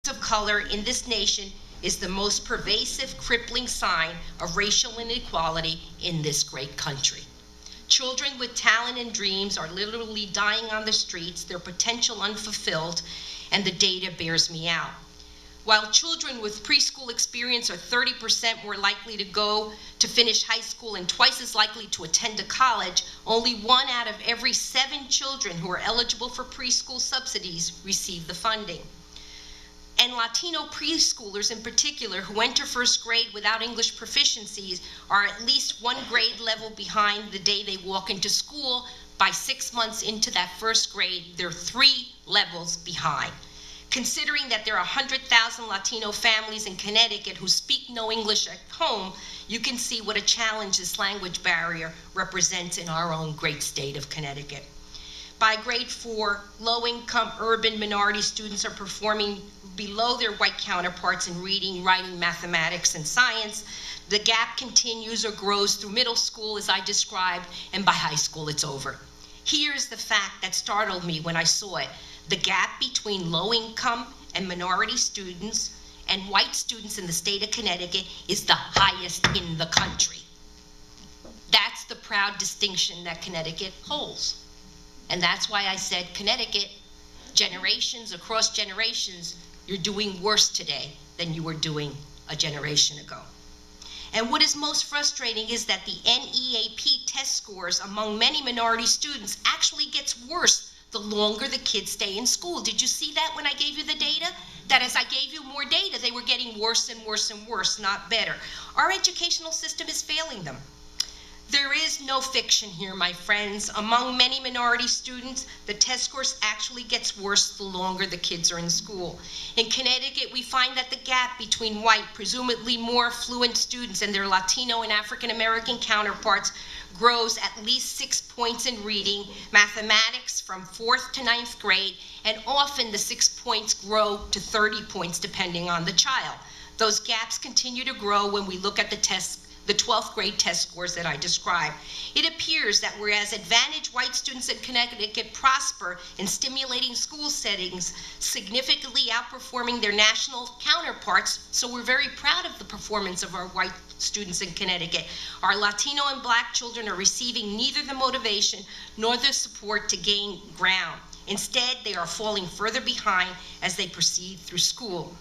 of color in this nation is the most pervasive, crippling sign of racial inequality in this great country. Children with talent and dreams are literally dying on the streets, their potential unfulfilled, and the data bears me out. While children with preschool experience are 30% more likely to go to finish high school and twice as likely to attend a college, only 1 out of every 7 children who are eligible for preschool subsidies receive the funding. And Latino preschoolers in particular who enter first grade without English proficiencies are at least 1 grade level behind the day they walk into school. By 6 months into that first grade, they're 3 levels behind. Considering that there are 100,000 Latino families in Connecticut who speak no English at home, you can see what a challenge this language barrier represents in our own great state of Connecticut. By grade 4, low-income urban minority students are performing below their white counterparts in reading, writing, mathematics, and science. The gap continues or grows through middle school, as I described, and by high school it's over. Here's the fact that startled me when I saw it. The gap between low-income and minority students and white students in the state of Connecticut is the highest in the country. That's the proud distinction that Connecticut holds. And that's why I said, Connecticut, generations across generations, you're doing worse today than you were doing a generation ago. And what is most frustrating is that the NEAP test scores among many minority students actually gets worse the longer the kids stay in school. Did you see that when I gave you the data? That as I gave you more data, they were getting worse and worse and worse, not better. Our educational system is failing them. There is no fiction here, my friends. Among many minority students, the test scores actually gets worse the longer the kids are in school. In Connecticut, we find that the gap between white, presumably more affluent students and their Latino and African American counterparts grows at least 6 points in reading, mathematics from 4th to 9th grade, and often the 6 points grow to 30 points depending on the child. Those gaps continue to grow when we look at the 12th grade test scores that I described. It appears that whereas advantaged white students in Connecticut prosper in stimulating school settings, significantly outperforming their national counterparts, so we're very proud of the performance of our white students in Connecticut, our Latino and Black children are receiving neither the motivation nor the support to gain ground. Instead, they are falling further behind as they proceed through school.